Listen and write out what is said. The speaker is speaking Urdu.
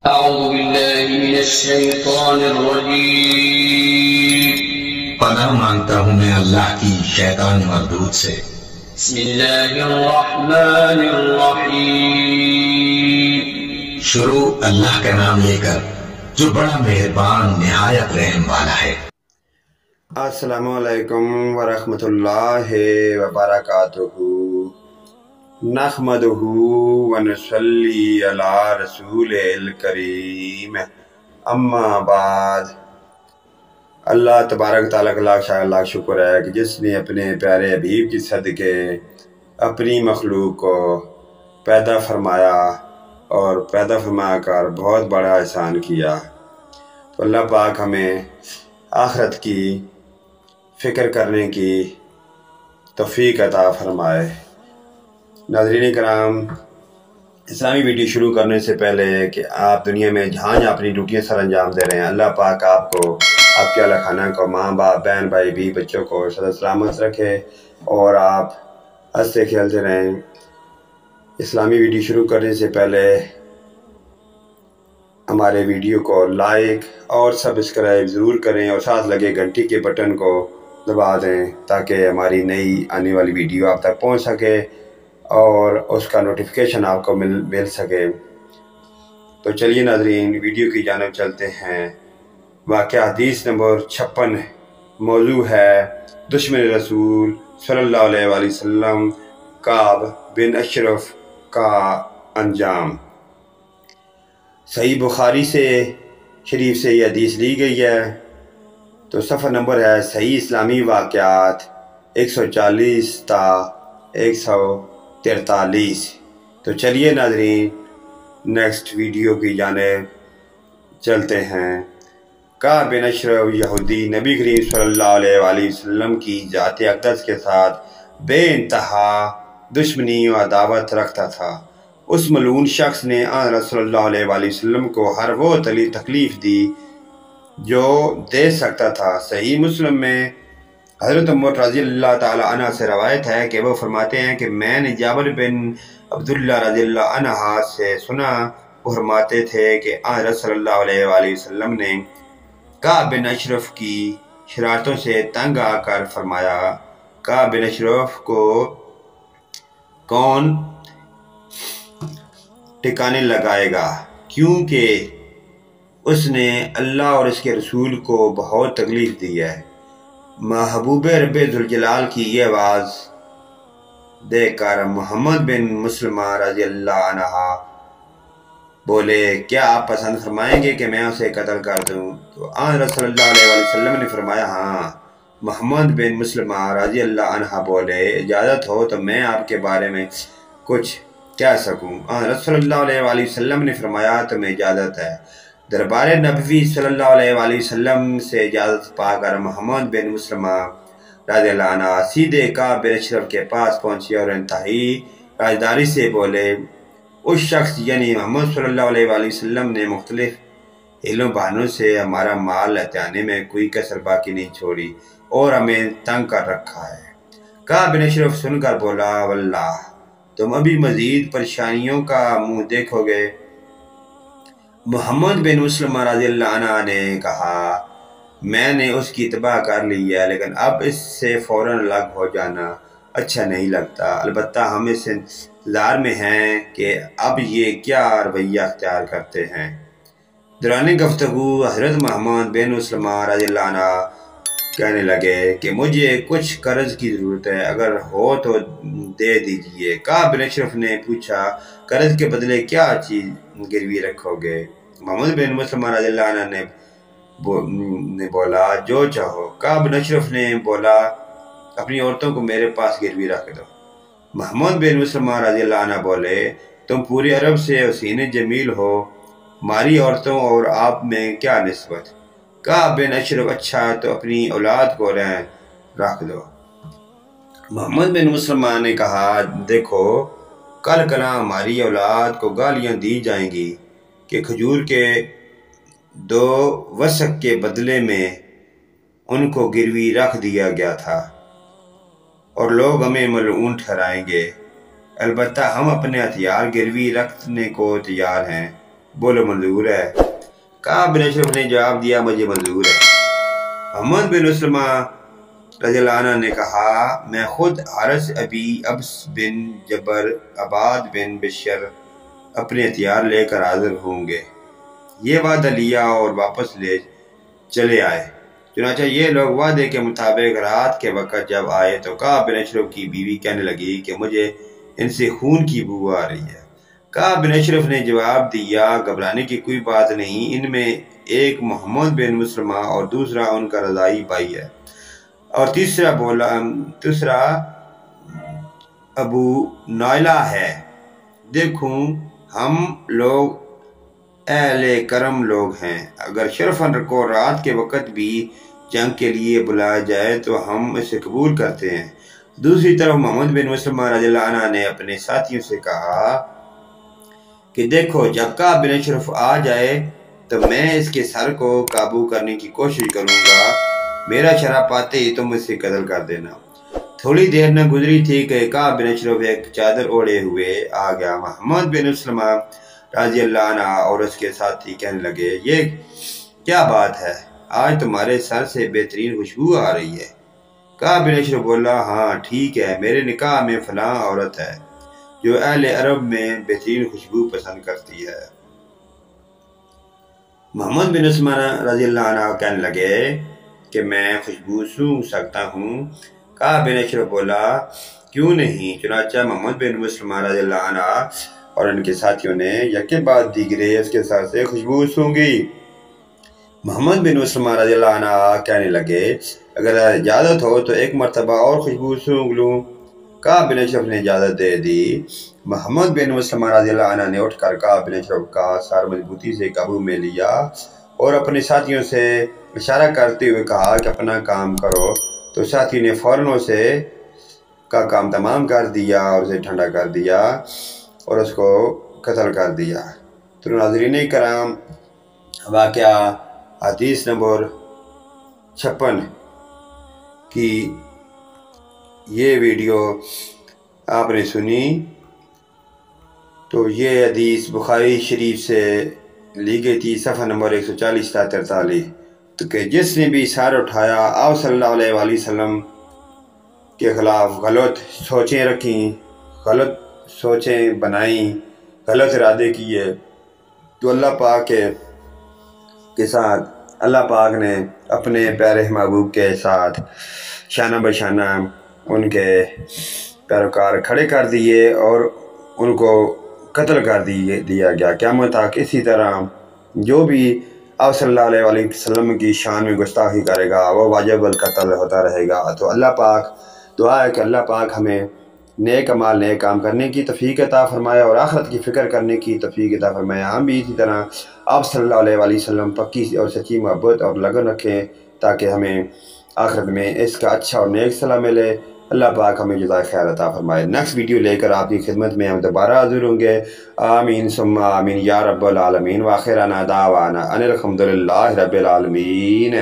أعوذ بالله من الشيطان الرجيم پناہ مانگتا ہوں میں اللہ کی شیطان مردود سے۔ بسم الله الرحمن الرحيم شروع اللہ کا نام لے کر جو بڑا مہربان نہایت رحم والا ہے۔ السلام علیکم ورحمۃ اللہ وبرکاتہ۔ نحمدہ ونصلی علی رسول الکریم، اما بعد۔ اللہ تبارک تعالیٰ کا لاکھ شکر ہے کہ جس نے اپنے پیارے حبیب کی صدقے اپنی مخلوق کو پیدا فرمایا اور پیدا فرما کر بہت بڑا احسان کیا۔ تو اللہ پاک ہمیں آخرت کی فکر کرنے کی توفیق عطا فرمائے۔ ناظرین کرام، اسلامی ویڈیو شروع کرنے سے پہلے کہ آپ دنیا میں جہاں اپنی ڈیوٹیاں سر انجام دے رہے ہیں، اللہ پاک آپ کو، آپ کے اہل خانہ کو، ماں باپ، بہن بھائی، بیوی بچوں کو صحت سلامت رکھے اور آپ ہنستے کھیلتے رہیں۔ اسلامی ویڈیو شروع کرنے سے پہلے ہمارے ویڈیو کو لائک اور سبسکرائب ضرور کریں اور ساتھ لگے گھنٹی کے بٹن کو دبا دیں تاکہ ہماری نئی آنے والی ویڈیو آپ تک پہنچ سکے اور اس کا نوٹیفیکیشن آپ کو مل سکے۔ تو چلیے ناظرین، ویڈیو کی جانب چلتے ہیں۔ واقعہ حدیث نمبر 56، موضوع ہے دشمن رسول صلی اللہ علیہ وآلہ وسلم کعب بن اشرف کا انجام۔ صحیح بخاری سے شریف سے یہ حدیث لی گئی ہے۔ تو صفحہ نمبر ہے صحیح اسلامی واقعات 140 تا 143۔ تو چلیے ناظرین، نیکسٹ ویڈیو کی جانب چلتے ہیں۔ کعب بن اشرف یہودی نبی کریم صلی اللہ علیہ وآلہ وسلم کی ذات اقدس کے ساتھ بے انتہا دشمنی و عداوت رکھتا تھا۔ اس ملعون شخص نے آن رسول اللہ علیہ وآلہ وسلم کو ہر وہ تکلیف دی جو دے سکتا تھا۔ صحیح مسلم میں حضرت عمر رضی اللہ تعالیٰ عنہ سے روایت ہے کہ وہ فرماتے ہیں کہ میں نے جابر بن عبداللہ رضی اللہ عنہ سے سنا، وہ فرماتے تھے کہ آن رسول اللہ علیہ وآلہ وسلم نے کعب بن اشرف کی شرارتوں سے تنگ آ کر فرمایا، کعب بن اشرف کو کون ٹھکانے لگائے گا، کیونکہ اس نے اللہ اور اس کے رسول کو بہت تکلیف دی ہے۔ محبوب رب ذوالجلال کی یہ آواز دیکھ کر محمد بن مسلمہ رضی اللہ عنہ بولے، کیا آپ پسند فرمائیں گے کہ میں اسے قتل کر دوں؟ تو آن رسول اللہ علیہ وسلم نے فرمایا ہاں۔ محمد بن مسلمہ رضی اللہ عنہ بولے، اجازت ہو تو میں آپ کے بارے میں کچھ کہہ سکوں؟ آن رسول اللہ علیہ وسلم نے فرمایا تمہیں اجازت ہے۔ دربار نبوی صلی اللہ علیہ وآلہ وسلم سے اجازت پا کر محمد بن مسلمہ رضی اللہ عنہ سیدھے کعب بن اشرف کے پاس پہنچے اور انتہائی رازداری سے بولے، اس شخص یعنی محمد صلی اللہ علیہ وآلہ وسلم نے مختلف ہیلوں بہانوں سے ہمارا مال لہٹانے میں کوئی کسر باقی نہیں چھوڑی اور ہمیں تنگ کر رکھا ہے۔ کعب بن اشرف سن کر بولا، واللہ تم ابھی مزید پریشانیوں کا منہ دیکھو گے۔ محمد بن مسلمہ رضی اللہ عنہ نے کہا، میں نے اس کی اتباع کر لی ہے، لیکن اب اس سے فوراً الگ ہو جانا اچھا نہیں لگتا، البتہ ہم اس انتظار میں ہیں کہ اب یہ کیا رویہ اختیار کرتے ہیں۔ دوران گفتگو حضرت محمد بن مسلمہ رضی اللہ عنہ کہنے لگے کہ مجھے کچھ قرض کی ضرورت ہے، اگر ہو تو دے دیجئے۔ کعب بن اشرف نے پوچھا، قرض کے بدلے کیا چیز گروی رکھو گے؟ محمد بن مسلمہ رضی اللہ عنہ نے بولا، جو چاہو۔ کعب بن اشرف نے بولا، اپنی عورتوں کو میرے پاس گروی رکھ دو۔ محمد بن مسلمہ رضی اللہ عنہ بولے، تم پوری عرب سے حسین جمیل ہو، ہماری عورتوں اور آپ میں کیا نسبت؟ کعب بن اشرف، اچھا تو اپنی اولاد کو رکھ دو۔ محمد بن مسلمہ نے کہا، دیکھو کل کلا ہماری اولاد کو گالیاں دی جائیں گی کہ کھجور کے 2 وسق کے بدلے میں ان کو گروی رکھ دیا گیا تھا اور لوگ ہمیں ملعون ٹھہرائیں گے۔ البتہ ہم اپنے ہتھیار گروی رکھنے کو تیار ہیں۔ بولو منظور ہے؟ کعب بن اشرف نے جواب دیا مجھے منظور ہے۔ محمد بن مسلمہ رضی اللہ عنہ نے کہا میں خود حارث ابی ابس بن جبر عباد بن بشر اپنے ہتھیار لے کر حاضر ہوں گے۔ یہ وعدہ لیا اور واپس لے چلے آئے۔ چنانچہ یہ لوگ وعدے کے مطابق رات کے وقت جب آئے تو کعب بن اشرف کی بیوی کہنے لگی کہ مجھے ان سے خون کی بو آ رہی ہے۔ کعب بن اشرف نے جواب دیا گھبرانے کی کوئی بات نہیں، ان میں ایک محمد بن مسلمہ اور دوسرا ان کا رضائی بھائی ہے، اور تیسرا ابو نائلہ ہے۔ دیکھوں ہم لوگ اہل کرم لوگ ہیں، اگر شرفن کو رات کے وقت بھی جنگ کے لیے بلایا جائے تو ہم اسے قبول کرتے ہیں۔ دوسری طرف محمد بن مسلمہ رضی اللہ عنہ نے اپنے ساتھیوں سے کہا کہ دیکھو جب کعب بن اشرف آ جائے تو میں اس کے سر کو قابو کرنے کی کوشش کروں گا، میرا شرح پاتے ہی تم اسے قتل کر دینا۔ تھوڑی دیر نہ گزری تھی کہ کعب بن اشرف ایک چادر اوڑھے ہوئے آ گیا۔ محمد بن مسلمہ رضی اللہ عنہ اور اس کے ساتھی کہنے لگے یہ کیا بات ہے، آج تمہارے سر سے بہترین خوشبو آ رہی ہے۔ کعب بن اشرف بولا ہاں ٹھیک ہے، میرے نکاح میں فلاں عورت ہے جو اہل عرب میں بہترین خوشبو پسند کرتی ہے۔ محمد بن مسلمہ رضی اللہ عنہ کہنے لگے کہ میں خوشبو سونگھ سکتا ہوں۔ کعب بن اشرف بولا کیوں نہیں؟ چنانچہ محمد بن مسلمہ رضی اللہ عنہ اور ان کے ساتھیوں نے یکے بعد دیگرے اس کے سر سے خوشبو سونگھی۔ محمد بن مسلمہ رضی اللہ عنہ کہنے لگے اگر اجازت ہو تو ایک مرتبہ اور خوشبو سونگھ لوں۔ کعب بن اشرف نے اجازت دے دی۔ محمد بن مسلمہ رضی اللہ عنہ نے اٹھ کر کعب بن اشرف کا سر مضبوطی سے قابو میں لیا اور اپنے ساتھیوں سے اشارہ کرتے ہوئے کہا کہ اپنا کام کرو، تو ساتھی نے فوراً اسے کا کام تمام کر دیا اور اسے ٹھنڈا کر دیا اور اس کو قتل کر دیا۔ تو ناظرین کرام، واقعہ حدیث نمبر 56 کی یہ ویڈیو آپ نے سنی، تو یہ حدیث بخاری شریف سے لی گئی تھی، صفحہ نمبر 140 تا 43، تو کہ جس نے بھی سر اٹھایا آپ صلی اللہ علیہ وآلہ وسلم کے خلاف غلط سوچیں رکھیں، غلط سوچیں بنائیں، غلط ارادے کیے، تو اللہ پاک کے ساتھ اللہ پاک نے اپنے پیارے محبوب کے ساتھ شانہ بشانہ ان کے پیروکار کھڑے کر دیے اور ان کو قتل کر دیا گیا قیامت تک۔ اسی طرح جو بھی آپ صلی اللہ علیہ وآلہ وسلم کی شان میں گستاخی کرے گا وہ واجب القتل ہوتا رہے گا۔ تو اللہ پاک دعا ہے کہ اللہ پاک ہمیں نیک اعمال نیک کام کرنے کی توفیق عطا فرمائے اور آخرت کی فکر کرنے کی توفیق عطا فرمائے۔ ہم بھی اسی طرح آپ صلی اللہ علیہ وآلہ وسلم پکی اور سچی محبت اور لگن رکھیں تاکہ ہمیں آخرت میں اس کا اچھا اور نیک صلہ ملے۔ اللہ پاک ہمیں جزائے خیر عطا فرمائے۔ نیکسٹ ویڈیو لے کر آپ کی خدمت میں ہم دوبارہ حاضر ہوں گے۔ آمین ثم آمین یا رب العالمین، وآخرنا دعوانا ان الحمدللہ رب العالمین۔